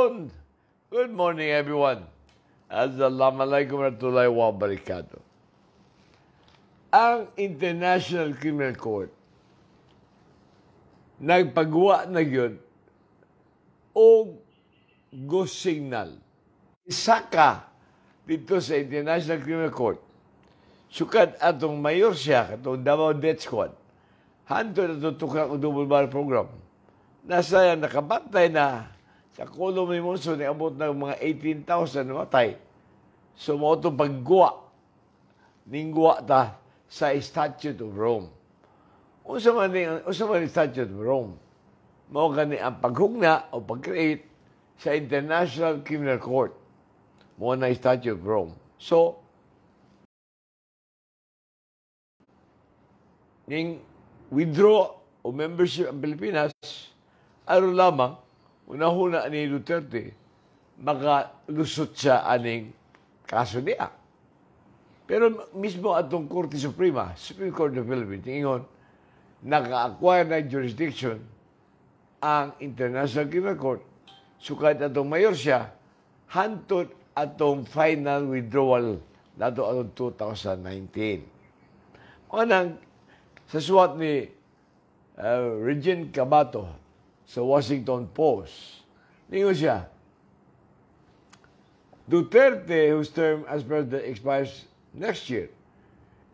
Yun! Good morning, everyone. Assalamualaikum warahmatullahi wabarakatuh. Ang International Criminal Court nagpagawa na yun o go signal. Isa ka dito sa International Criminal Court. Sukat atong mayor siya, katong Davao Death Squad. Hanto na tutukak o double barrel program. Nasa nakabantay na sa Colom ni Monson, abot ng mga 18,000 matay. So, mo itong pagguwa. Ningguwa ta sa Statute of Rome. Usa man yung Statute of Rome. Mao gani ang paghugna o pag-create sa International Criminal Court. Mo na Statute of Rome. So, ning withdraw o membership ang Pilipinas, aron lamang, unahuna ni Duterte, makalusot siya aning kaso niya. Pero mismo atong Korte Suprema, Supreme Court of the Philippines, ingon, naka-acquire na jurisdiction ang International Criminal Court, sukat atong mayor siya, hantod atong final withdrawal nato atong 2019. Manang, sa suwat ni Regine Cabato sa Washington Post, ningon siya, Duterte, whose term as president expires next year,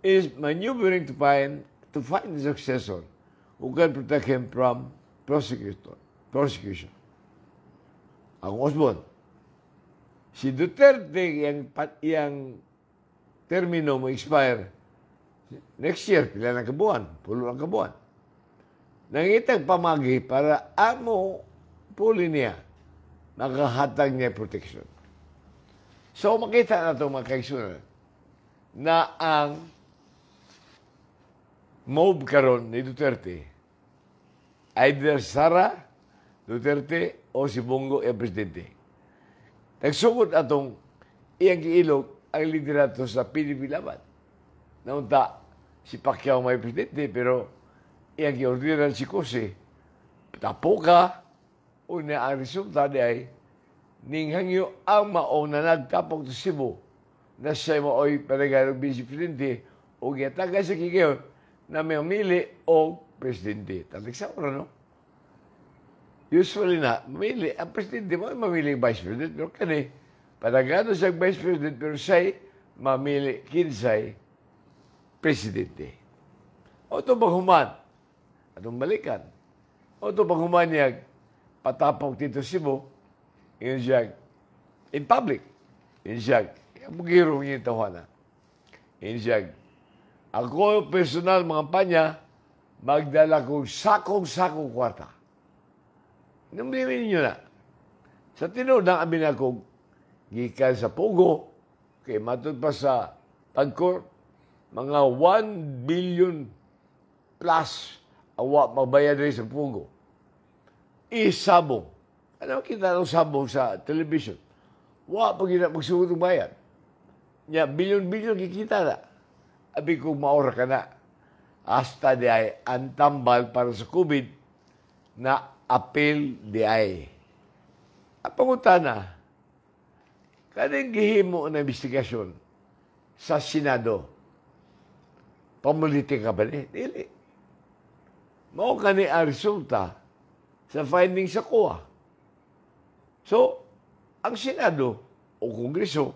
is maneuvering to find a successor who can protect him from prosecution. Ang Osborne, si Duterte yang termino mo expire next year, pila ng kabuan, pulo ng kabuan. Nangitag pamagi para amo puli niya, makahatag niya protection. So, makita na ito mga kaigsunan na ang mob karon ni Duterte, either Sara Duterte o si Bongo ang presidente. Nagsugod atong iyang giilog ang liderato sa PDP Laban. Naunta, si Pacquiao may presidente, pero iyang giordinan si Jose, tapo ka, una ang resulta di ay, ninghangyo ang maong na nagtapok sa Cebu, na siya mao'y panagarang vice-presidente, o giyataga sa kigayon, na may umili o presidente. Tatik sa oras, no? Usually na, mamili, ang presidente mo, mamili ang vice-president, pero kani, panagano siya vice-president, pero siya mamili kinsay presidente. O ito paghuman, atong balikan. O ito paghuman niya, patapok dito Cebu, yun siya, in public, yun siya, bugirong yung tawanan. Yun siya, ako personal mga panya, magdala ko sakong-sakong kwarta. Namlimin niyo na. Sa tinood ng amin ako, gikan sa Pogo, kay matod pa sa Pagcor, mga 1 billion plus awa mabayad rin sa Pogo. Isabong. Ano kita ng sabong sa television? Wa pag magsugod ng bayan. Nya, bilyon-bilyon kikita na. Abi kung maura ka na. Hasta di ay ang tambal para sa COVID na appeal di ay. Ang pangutana, kaning gihimo na investigasyon sa Senado, pamulitika ba ni? Dili. Mao kani ang resulta sa findings sa COA. So, ang Senado o Kongreso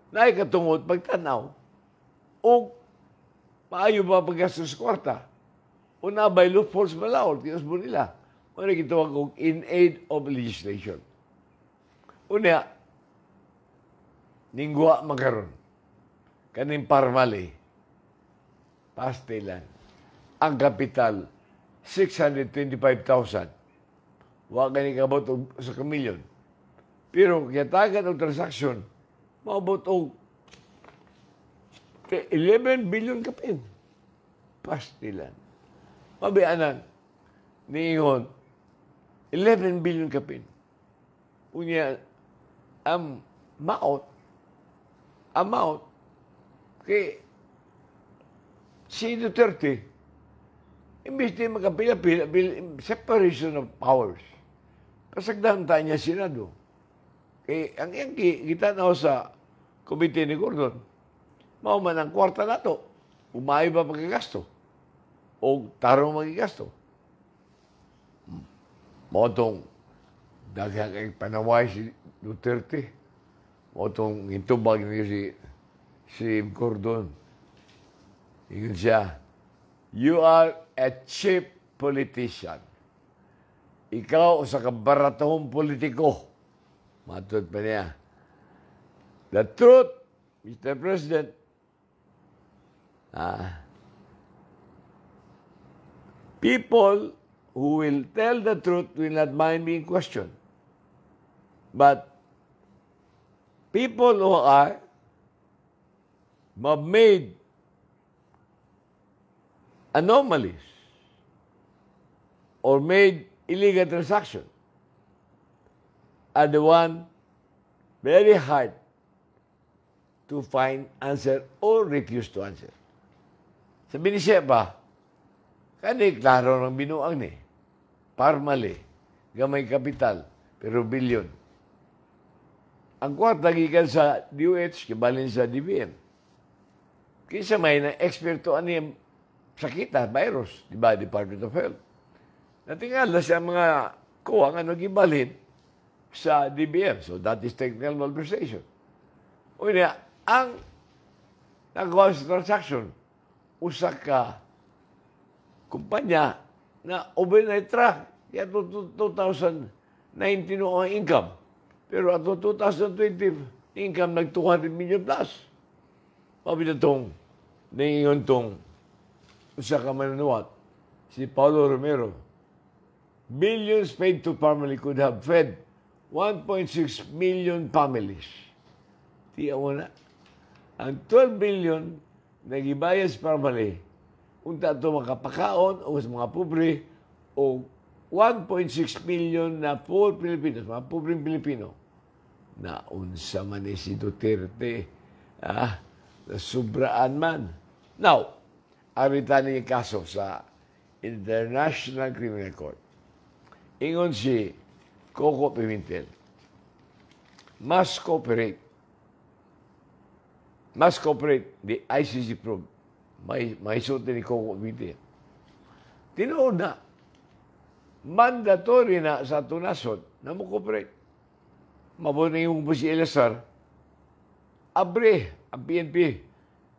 na ikatungod pagtanaw o maayo ba paggastos sa kwarta o nabay loopholes malaw, tiyos mo nila. Ano gitawag kong in aid of legislation. Una, ningguwa magkaroon. Kaning parmali, pastilan. Ang kapital, 625,000. Wa gani kabot sa kamilyon. Pero kiyatagan og transaksyon, maabot og 11 billion kapin. Pastilan. Mabianan, niingon, 11 billion kapin. Unya, amount, kay si Duterte, imbis na magkapila-pila, separation of powers. pasagdan tayo niya Senado. Ang iyang kita na sa komite ni Gordon, mauman ang kwarta na to, umayo ba magigasto? O tarong magigasto? Motong daghang kay panaway si Duterte. Motong intubag niya si Gordon. Ingon siya, "You are a cheap politician. Ikaw sa kabaratahong politiko." Matod pa niya. The truth, Mr. President, people who will tell the truth will not mind being questioned. But people who are made anomalies or made illegal transactions are the one very hard to find answer or refuse to answer. Sabi ni Sheba, kani klaro ng binuang ni. Parmali, gamay kapital, pero bilyon. Ang kwarta gikan sa DOH, kibalin sa DBM. Kisa may na eksperto ani sakita, virus, di ba, Department of Health. Natingala sa mga kuwang ano gibalin sa DBM. So that is technical malversation. O niya, ang nagawa sa transaction, usa ka kumpanya na overnight track. Kaya 2019 ang income. Pero ato 2020, income nag 200 million plus. Mabila tong, naingon tong, usa ka manunuwat, si Paulo Romero. Billions paid to family could have fed 1.6 million families. Tiya mo na. Ang 12 billion na gibayad sa family, unta ito makapakaon o sa mga pobre o 1.6 million na poor Filipinos, mga pobreng Pilipino, na unsa man ni si Duterte, na sobraan man. Now, aritan niya kaso sa International Criminal Court. Ingon si Coco Pimentel, must cooperate the ICC probe. May suot ni Coco Pimentel. Tinuod na, mandatory na sa tunasod na mo-cooperate. Mabuti yung po si Elazar, abre ang PNP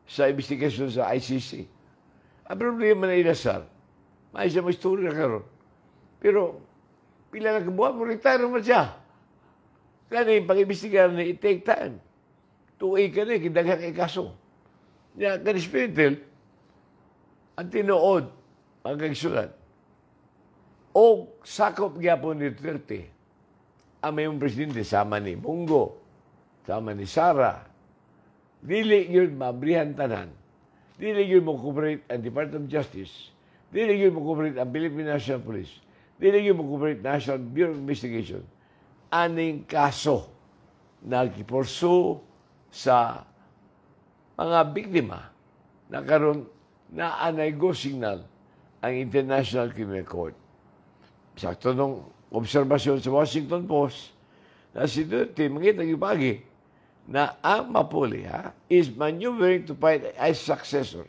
sa investigasyon sa ICC. Ang problema na Elazar, may siya may story na karon. Pero, pila na kabuhan mo, retire naman siya. Kaya yung pag-imbestigar na it-take time. Tuig ka na, kindagang kay kaso. Kaya, kanispiritel, ang tinuod, ang kagsulat, o sakop gyapon ni Duterte, ang mayong presidente, sama ni Bongo, sama ni Sara, dili yun mabrihan tanan, dili yun mo cooperate ang Department of Justice, dili yun mo cooperate ang Philippine National Police, dili yun mo cooperate National Bureau of Investigation, aning kaso na kiporso sa mga biktima na karon na anay go signal ang International Criminal Court. Sakto nung obserbasyon sa Washington Post na si Duterte mangitang ipagi na ang Mapuli is maneuvering to find a successor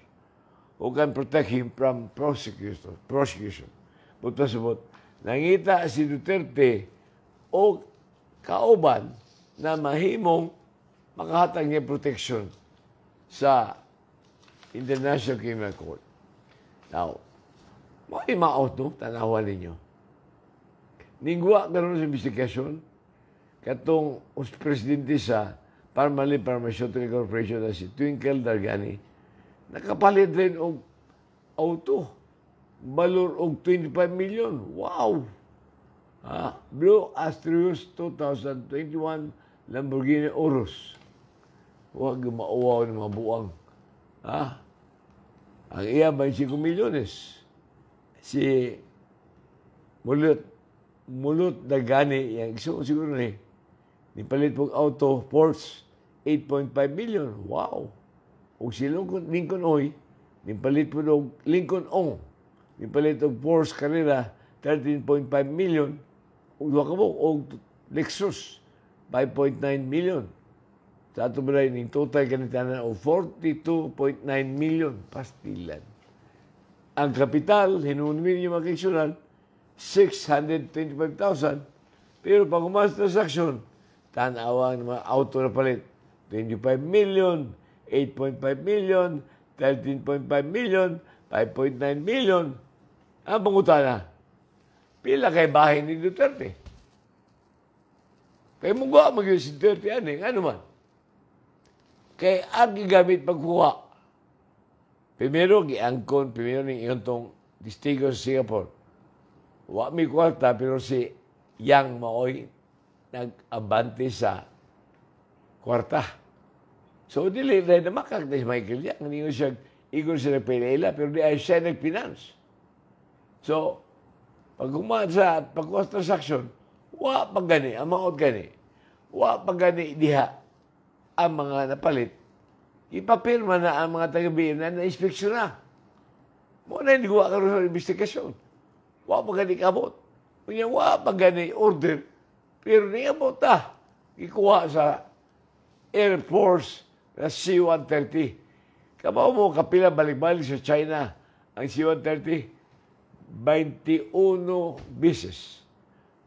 who can protect him from prosecution. Buto-subot, nangita si Duterte o kauban na mahimong makahatag niya protection sa International Criminal Court. Now, may ma-out no? Tanawan ninyo. Ningwa karon sa investigasyon katong presidente sa Parmalee Pharmaceutical Corporation na si Twinkle Dargani nakapalit rin og auto balor og 25 million. Wow! Blue Astrius 2021 Lamborghini Urus. Huwag mauwaw ng mga buwang. Ang iya 25 milyones. Si Mulot Dargani, yung siguro ni palit pong auto, Porsche, 8.5 million. Wow! O si Lincoln Oy, ni palit po ng Lincoln Ong, ni palit ng Porsche Carrera, 13.5 million. o Lexus, 5.9 million. Sa ato ba yung total kanitanan o 42.9 million pastilan. Ang kapital, hinunmin yung mga kaksyonan, 625,000. Pero pag umas transaksyon, tanawang mga auto na palit, 25 million, 8.5 million, 13.5 million, 5.9 million. Ang pangutana, pila kay bahay ni Duterte. Kaya mong gawa mag-yun si Duterte, ano man. Kaya ang gigamit pagkuha. Primero, giangkon, primero ng iyong testigo sa Singapore. Wa may kwarta, pero si Yang Maoy nag-abante sa kwarta. So, dili na makakta si Michael Yang. Hindi ko siya, ikon siya nagpilila, pero di ay siya nag-finance. So, pag umaan sa pagkuha transaction, wa pag gani, ang mga gani, wa pag gani diha ang mga napalit, ipapirma na ang mga taga-BM na na-inspeksyon na. Muna hindi ko karoon sa investigasyon. Wa pag gani kabot. Kanya wa pag gani order, pero niya abot na. Ikuha sa Air Force na C-130. Kabaw mo kapila balik-balik sa China ang C-130. 21 beses.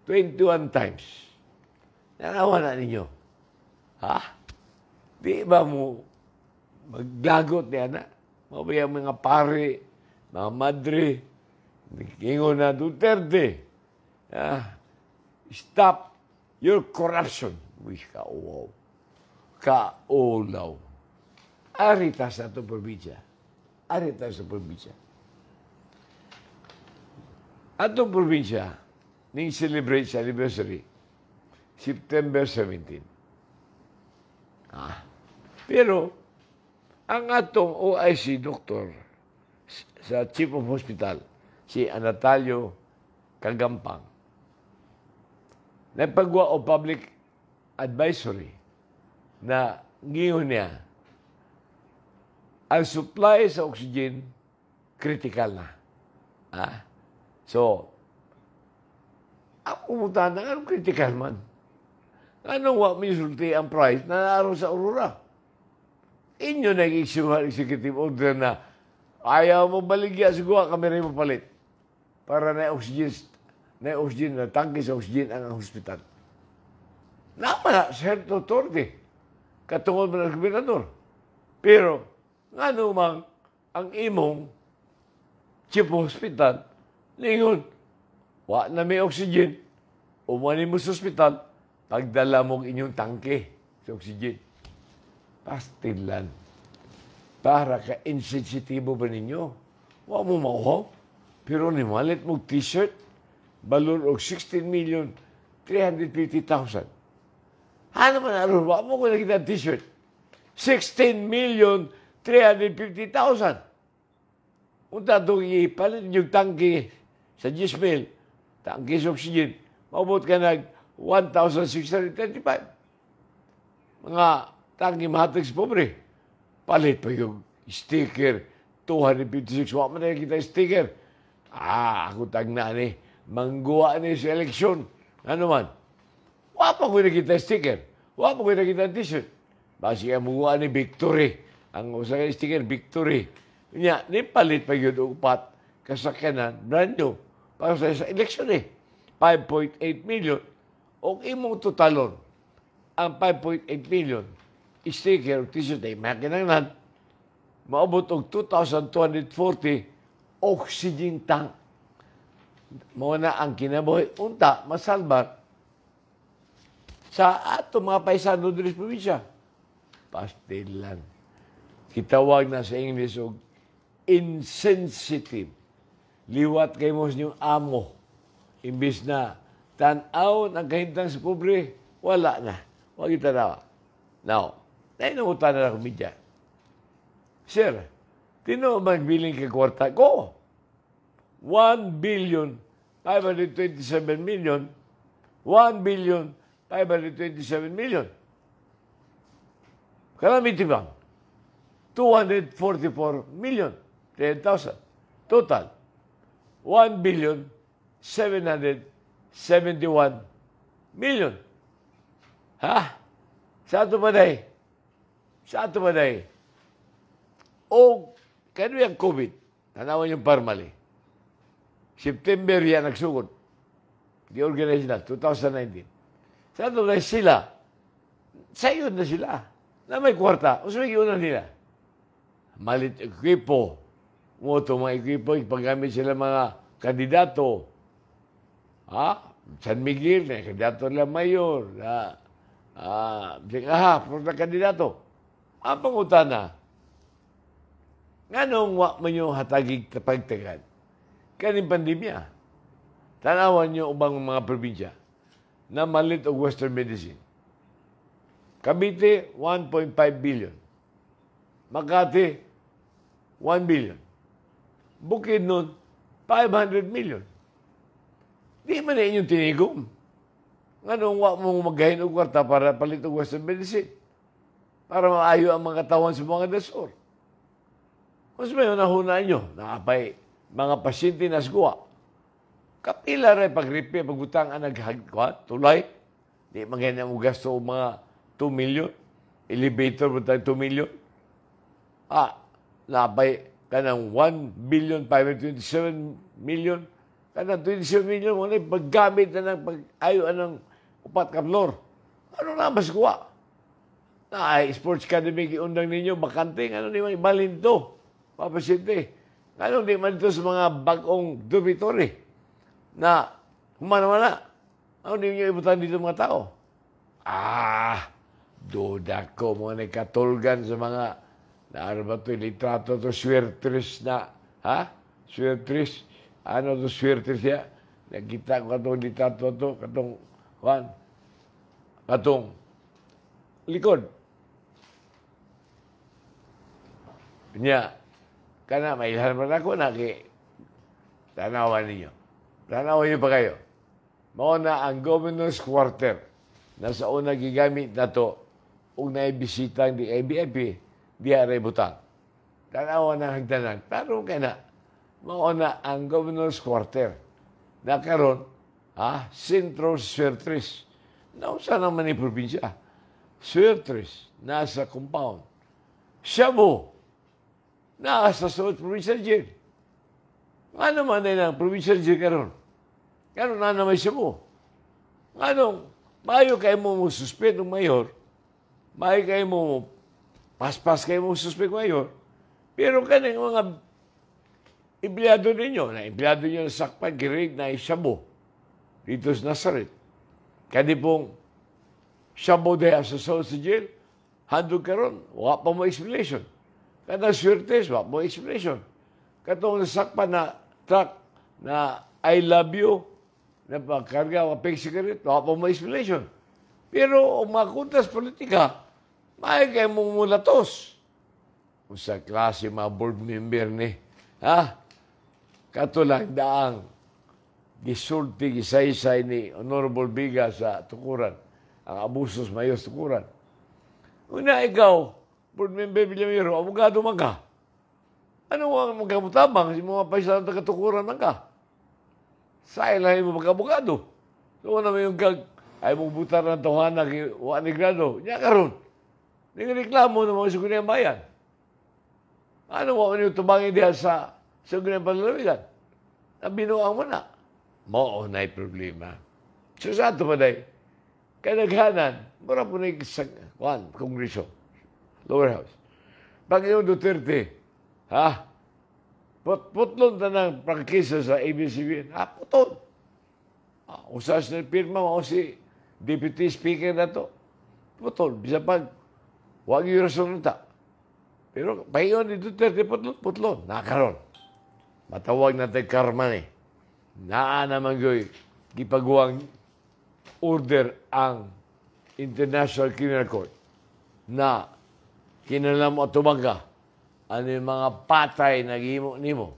21 times. Nanawa na ninyo. Ha? Di ba mo maglagot niya na? Mabaya mga pare, mga madre, nagkingon na Duterte. Stop your corruption. Uy, kauwaw. Kaulaw. Arita sa ito probinsya. Arita sa probinsya. Atong probinsya, ning celebrate sa anniversary, September 17. Pero, ang atong OIC doctor sa Chief of Hospital, si Anatalio Kagampang, nagpagawa o public advisory na ngingon niya, ang supply sa oxygen, critical na. So, ang umutan na, anong critical man? Anong wa misulti ang price na naroon sa Aurora? Inyo nag-issue ang executive order na ayaw mo baligya, siguro kami rin mapalit para na-oxygen, na tangke sa oxygen ang hospital. Naman na, certain authority, katungod mo ng gobernador. Pero, ano mang ang imong chief hospital, lingon, wa na may oxygen, umani mo sa hospital, pagdala mo inyong tangke sa oxygen. Pastilan. Para ka-insensitibo ba ninyo? Wa mo mauhaw. Pero ni malit mo t-shirt, balon og 16,350,000. Ano man aron? Wa mo ko nakita t-shirt. 16,350,000. Unta itong ipalit yung tangke sa 10,000, tangke sa oxygen, maubot ka nag 1,635. Mga tangke mahatag sa pobre. Palit pa yung sticker, 256. Wa man na kita sticker. Ako tagna ni, mangguwa ni sa eleksyon. Ano man? Wa pa ko nakita sticker. Wa pa ko nakita t-shirt. Basi ang mungguwa ni victory. Ang usa ka sticker, victory. Nya, ni palit pa yun upat kasakyanan, brand new. Para sa eleksyon 5.8 million. O imong totalon, ang 5.8 million, sticker, t-shirt ay makinangnan, maabot og 2,240 oxygen tank. Mao na ang kinabuhi. Unta, masalbar sa ato mga paisano diri sa probinsya. Pastilan. Kitawag na sa English og insensitive. Liwat kay mo sa inyong amo. Imbis na tan-aw ang kahintang sa pobre, wala na. Huwag itanawa. Now, nainungutan na ako media. Sir, tino magbiling kay kwarta ko? 1,527,000,000. 1,527,000,000. Calamity Bank, 244,000,000. Total, 1,700,000,000 71 million. Ha? Sa ato ba day? Sa ato ba day? O, kano yung COVID? Tanawan yung parmali. September yan nagsugod. Di-organize na, 2019. Sa ato ba sila? Sayon na sila. Na may kwarta. O sa may iunan nila? Malit equipo. Mga equipo, ipaggamit sila mga kandidato. Ha? San Miguel, na kandidato nila mayor. Puro na kandidato. Ang pangutana, nganong wa man yung hatagig tapagtagan? Kaning pandemya. Tanawan nyo ubang mga probinsya na malit og Western medicine. Cavite, 1.5 billion. Makati, 1 billion. Bukidnon, 500 million. Di man na inyong tinigom. Nganong wa mong magahin og kwarta para palit og Western medicine? Para maayo ang mga katawan sa mga dasor. Mas may unahuna nyo, nakapay mga pasyente na sguwa. Kapila rin pag-repair, pag-utang ang tulay. Di magahin mo gasto mga 2 million. Elevator mo tayo 2 million. Nakapay ka ng 1,527 million. Kanang 27 million mo na paggamit na ng pag-ayo ng upat ka floor. Ano na mas kuha? Sports academy iundang ninyo, bakante, ano di man ibalin to, papasyente. Ano di man ito sa mga bagong dormitory na humana-mana. Ano di nyo ibutan dito mga tao? Duda ko mga nagkatulgan sa mga ano ba ito, litrato to, swertres na, swertres, ano to, swertres ya? Nakita ko itong litrato to, katong likod. Nya, kana may ilhan man ako na tanawan ninyo. Tanawan niyo pa kayo. Mauna ang Governor's Quarter na sa una gigamit na to kung naibisitang di ABIP, di aray butang. Tanawan ng hagdanan. Pero kaya mauna ang Governor's Quarter na karon, Centro Swertres. Nausa naman ni probinsya. Swertres, nasa compound. Shabu, nasa South Provincial Jail. Ano man na ng Provincial Jail karon? Karon na naman Shabu. Anong, mayo kayo mo suspend ng mayor, mayo kayo mo paspas kayo mo suspend ng mayor, pero kaning mga empleyado ninyo, na empleyado ninyo na sakpan, girig na Shabu, dito sa Nazaret. Kani pong Shabu de sa South Jail, handog karon, wala pa mo explanation. Kada swertes, wala mo explanation. Katong nasakpan na truck na I love you, na pagkarga, wapeng cigarette, wala pa mo explanation. Pero ang mga kuntas politika, may kayo mong mulatos. Kung sa klase mga board member ni, katulang daang gisulti, gisaysay ni Honorable Biga sa Tukuran, ang abusos mayos Tukuran. Una ikaw, board member Villamiro, abogado man ka. Ano ang magkamutabang si mga paisa ng taga-Tukuran man ka? Sa ilahin mo magka-abogado. So naman yung ay mong butar ng tawanan wa ni grado. Nya karon. Nagreklamo ng mga sugunang bayan. Ano mo yung tubangin diha sa sugunang panlalawigan? Binuang mo na. Mao na problema. So sa ito pa day, kanaghanan, mura po na yung Kongreso, lower house. Panginoon Duterte, putlon na ng prangkisa sa ABS-CBN. Putlon. Usas na pirma mo si Deputy Speaker na to. Putlon. Bisa pag, huwag yung rason ta. Pero pahiyon ni Duterte, putlon. Nakaroon. Matawag natin karma ni. Naa naman goy, gipagawang order ang International Criminal Court na kinalam mo at tumangga ano yung mga patay na nimo.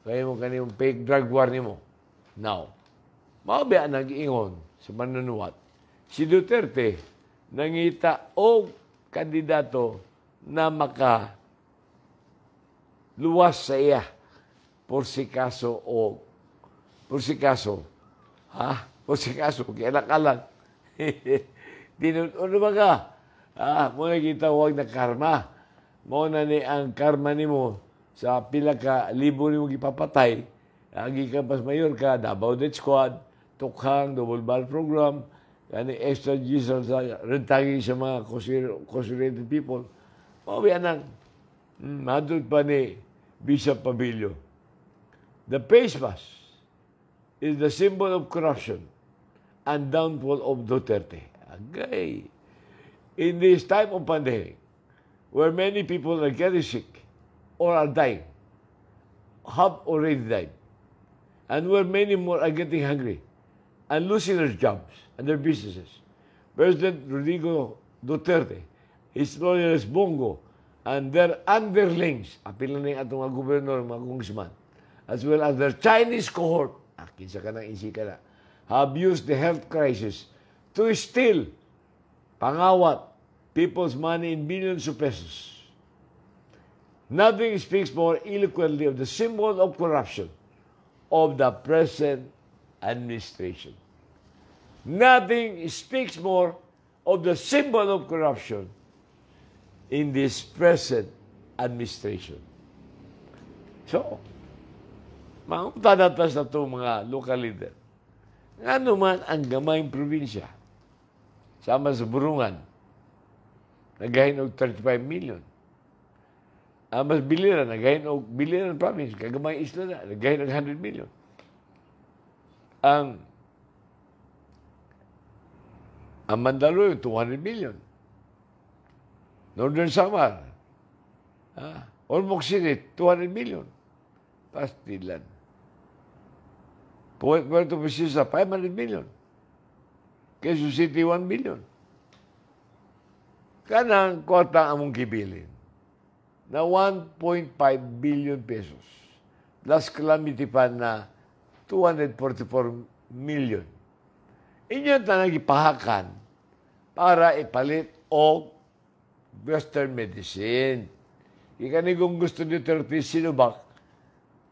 Kaya mo kanimong fake drug war nimo. Now, maubaya nag-iingon sa manunuwat. Si Duterte nangita o kandidato na maka luwas sa iya por si kaso O si kaso, kaya alang ano ba ka? Muna kita huwag na karma. Muna ni ang karma ni mo sa pila ka libo ni mo ipapatay. Agi ka pas mayor ka, Davao Death Squad, Tukhang, Double Barrel Program, kani extra diesel sa rentagi sa mga concentrated people. Mawi anang, madod pa ni Bishop Pabilio. The face mask is the symbol of corruption and downfall of Duterte. Agay. In this time of pandemic, where many people are getting sick or are dying, have already died, and where many more are getting hungry and losing their jobs and their businesses, President Rodrigo Duterte, his lawyers Bongo, and their underlings, apil na yung atong mga gobernador, mga congressman, as well as their Chinese cohort, kinsa ka nang isi ka na, have used the health crisis to steal, pangawat, people's money in billions of pesos. Nothing speaks more eloquently of the symbol of corruption of the present administration. Nothing speaks more of the symbol of corruption in this present administration. So, maunta natas na itong mga local leader. Nga naman ang gamayng probinsya, sama sa Burungan, nagahin og 35 million. Mas biliran, nagahin og biliran province, kagamay isla na, nagahin og 100 million. Ang Mandaluyong, 200 million. Northern Samar, Ormoc City, 200 million. Pastilan. Puerto Princesa, 500 million. Quezon City, 1 million. Kanang kwarta among gibilin na 1.5 billion pesos. Plus calamity fund na 244 million. Inyo tanang ipahakan para ipalit o Western medicine. Ikanigong gusto ni 30 Sinovac,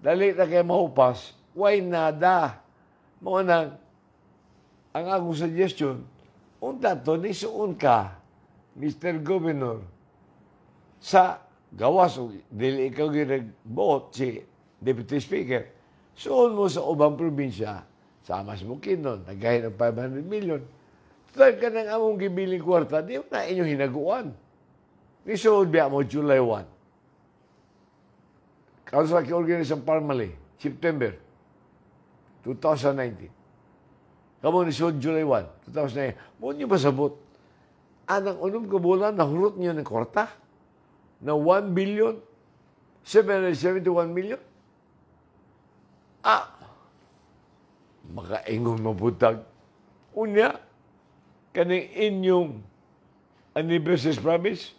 dali na kayo mahupas, why nada? Mga nang, ang akong suggestion, unta to, nisuon ka, Mr. Governor, sa gawas, dili ikaw ginag-vote si Deputy Speaker, suon mo sa ubang probinsya, sama sa Bukidnon, nagahit ng 500 million. Third ka ng among gibiling kwarta, di mo na inyong hinaguan. Nisuon biya mo July 1. Council of Organization Parmali, September 2019. Kamu nisuon July 1, 2009. Mo niyo pasabot. Anang unom ka bulan, nahurot niyo ng kwarta na 1 billion 771 million. Makaingon mabutag. Unya, kaning inyong anniversary promise,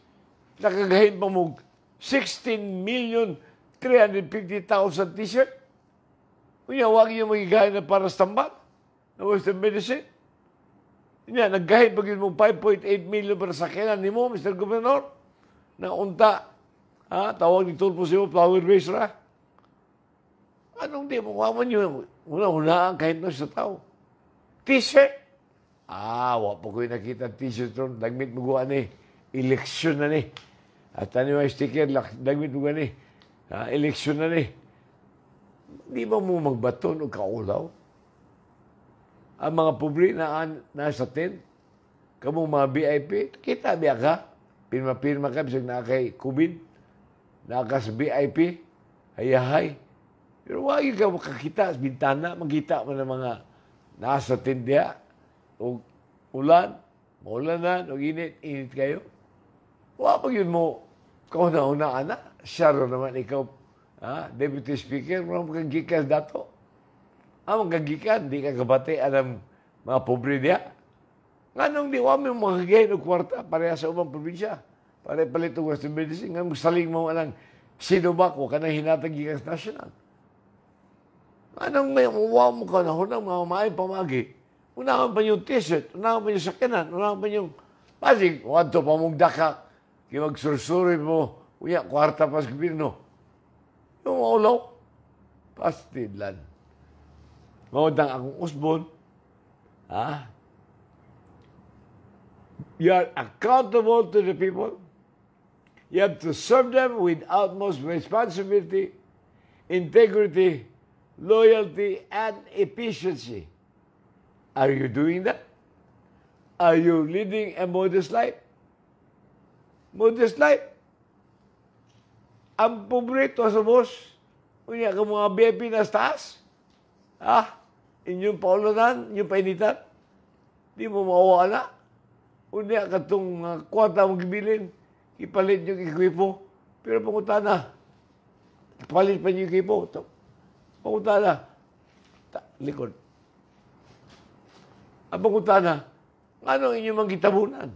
nakagahin pa mo 16,350,000 t-shirt. Unya, huwag niyo magigahin na para stambat na Western medicine. Unya, naggahin pa mo 5.8 million para sakyanan ni mo, Mr. Governor, na unta. Tawag ni Tulpo siyo, flower base ra. Anong di mo kaman yun? Una-unaan kahit na sa tao. T-shirt. Wala pa ko'y nakita t-shirt ron. Dagmit mo guwan eh. Eleksyon na ni. At ano yung sticker, dagmit mo guwan eh. Eleksyon na ni. Di ba mo magbaton o kaulaw? Ang mga pobre na nasa tent, kamong mga VIP, kita biya ka. Pirma-pirma ka, bisag na kay COVID, naka sa VIP, hayahay. Pero wag ka makakita sa bintana, magkita mo ng mga nasa tindya, o ulan, maulanan, o init kayo. Wag yun mo, kauna-una anak, siyaro naman ikaw, Deputy Speaker, mga magagikan dato. Magagikan, di ka kabate, alam mga pobre niya. Nganong di wami magagayin o kwarta pareha sa ubang probinsya. Para palit o Western medicine. Nga saling mo anang Sinovac o kanang hinatag gikas national. Anong may umuwa mo ka na hunang mga maay pamagi. Unahan pa yung t-shirt, unahan pa yung sakyanan, unahan pa yung pasig. Wadto pa mong daka. Kaya magsursuri mo, uya, kwarta pa sa gobyerno. Yung maulaw, pastidlan. Maudang akong usbon, Ha? You are accountable to the people. You have to serve them with utmost responsibility, integrity, loyalty, and efficiency. Are you doing that? Are you leading a modest life? Modest life. Ang paborito sa boss, unya ka mga VIP na taas, inyong paulanan, inyong painitan, di mo mawala. Unya ka itong kwata mong gibilin, ipalit yung equipo, pero pangutana, ipalit pa yung equipo, pangutana, likod. Ang pangutana, ano inyong mga kitabunan?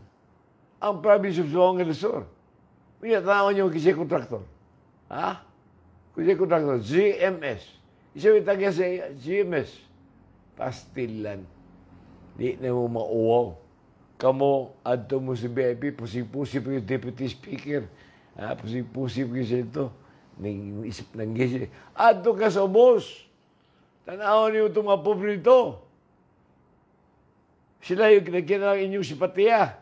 Ang province of Zoong del Sur. Unya, tanawan niyo kasi kontraktor. Kasi kontraktor, GMS. Isa yung tagya sa GMS. Pastilan. Di na mo mauwaw. Kamo, adto mo si BIP, pusip-pusip yung deputy speaker. Pusip-pusip yung siya ito. Isip ng gisi. Adto ka sa boss. Tanawan niyo itong mga pobre ito. Sila yung nagkinalang inyong simpatiya.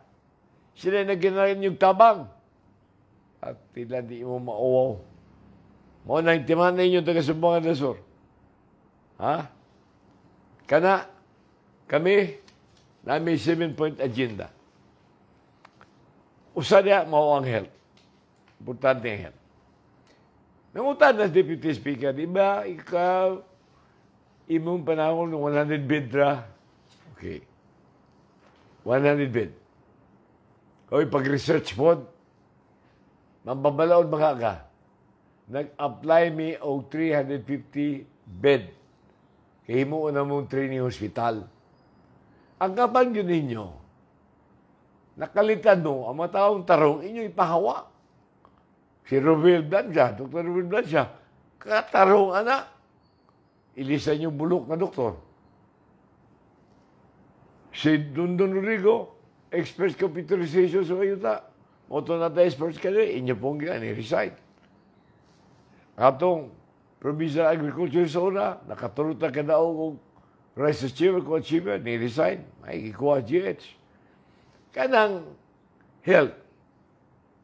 Sila yung nagkinalang inyong tabang. At tila di mo mauwaw. Mo nang timan na inyong taga-Sumbangan del Sur. Kana, kami, na may 7-point agenda. Usa niya, mao ang health. Importante ang health. Nangutan na Deputy Speaker, di ba, ikaw, imong panahon ng 100 bed ra. Okay. 100 bed. Kaya pag-research po, mambabalaod mga ka, nag-apply mi o 350 bed. Kaya mo na mong training hospital. Ang kapan yun ninyo, nakalitan mo, ang mga taong tarong, inyo ipahawa. Si Romel Blanca, Dr. Romel Blanca, katarong anak, ilisan yung bulok na doktor. Si Dondon Rodrigo, express computerization sa kayuta. Moto na tayo experts ka rin, inyo pong yan, i-resign. Katong Provincial Agriculture sa una, nakatulot na kadaog kong Rice Achiever, Co-Achiever, ni-resign. May ikuha GH. Kanang health.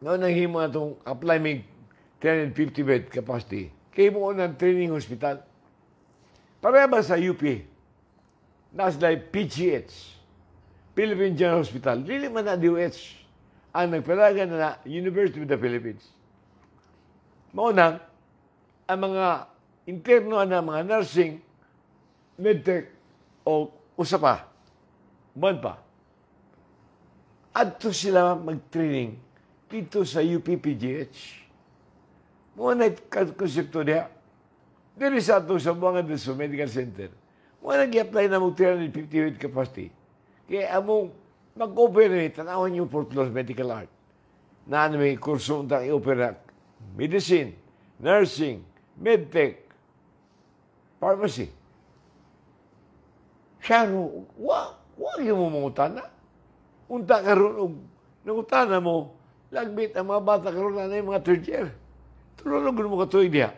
Ngayon nang himo na itong apply may 350 bed capacity. Kaya mo ng training hospital. Pareha ba sa UP? Nasa PGH, Philippine General Hospital. Dili man na DOH ang nagpalaga na University of the Philippines. Maunang, ang mga interno na mga nursing, medtech, o usa pa, buwan pa, adto sila mag-training dito sa UPPGH. Muna konsepto niya. Dili sa ato sa Buanga del Sur Medical Center. Muna nag-apply na mag 350 bed capacity. Kaya among mag-operate, tanawan yung 4th floor medical art. Na ano may kurso na i-operate. Medicine, nursing, medtech, pharmacy. Siyaro, wag yung mumutana. Unta ka ron, nangutana mo, lagbit ang mga bata karon na yung mga third year. Tulungan mo katuig diya.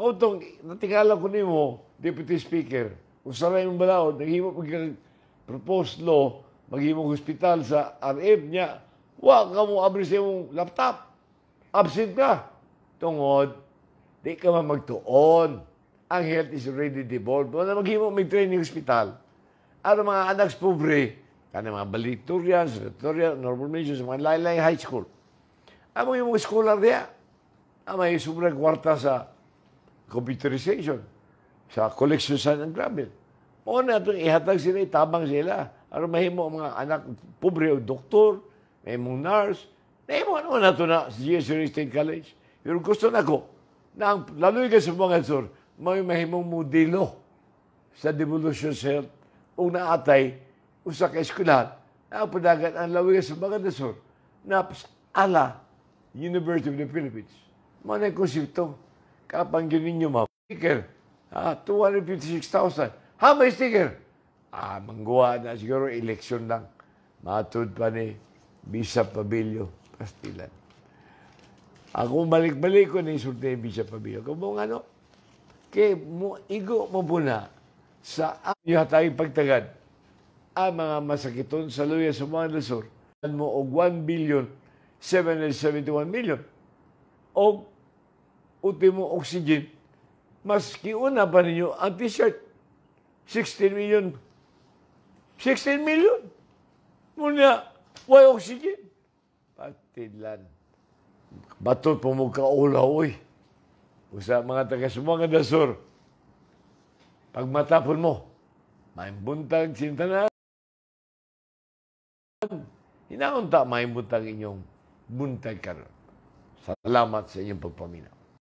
O itong, natingala ko ni mo, Deputy Speaker, kung saray mong balaod, naghimo pag-propose law, maghimong hospital sa RF niya, wag ka mo abri sa yung laptop. Absent ka. Tungod, di ka magtuon. Ang health is already devolved. Wala maghimo may training hospital. Ano mga anak pobre, kana mga valedictorians, normal mentions, mga laylay high school. Amo yung mga scholar diya. May sobrang kwarta sa computerization, sa collection sand and gravel. O na itong ihatag sila, itabang sila. Ano mahimo ang mga anak pobre o doktor, may mong nurse, mahimo ano na ito na sa GSU State College. Pero gusto na ko, na laloy ka sa mga sur, may mahimong modelo sa devolution health o naatay usa ka eskwelahan na padagan ang lawig sa mga nasor na ala University of the Philippines. Mga konsepto, kapang yun ninyo mga sticker, 256,000. May sticker? Mangguwa na siguro election lang. Matod pa ni Bishop Pabilio, Pastilan. Ako balik-balik ko na isulti ni Bishop Pabilio. Kung ano, kaya mo, igo mo muna sa yung tayong pagtagad mga masakiton sa luya sa mga nasor, mo og 1,771,000,000 o ultimo oxygen, mas kiuna pa ninyo ang t-shirt. 16 million. 16 million. Muna, why oxygen? Patilan. Batot po mo kaulaw, oy. Usa mga taga-sumanga dasor. Pag matapon mo, may buntag sintanan. Hinaunta may buntag inyong buntag karon. Salamat sa inyong pagpaminaw.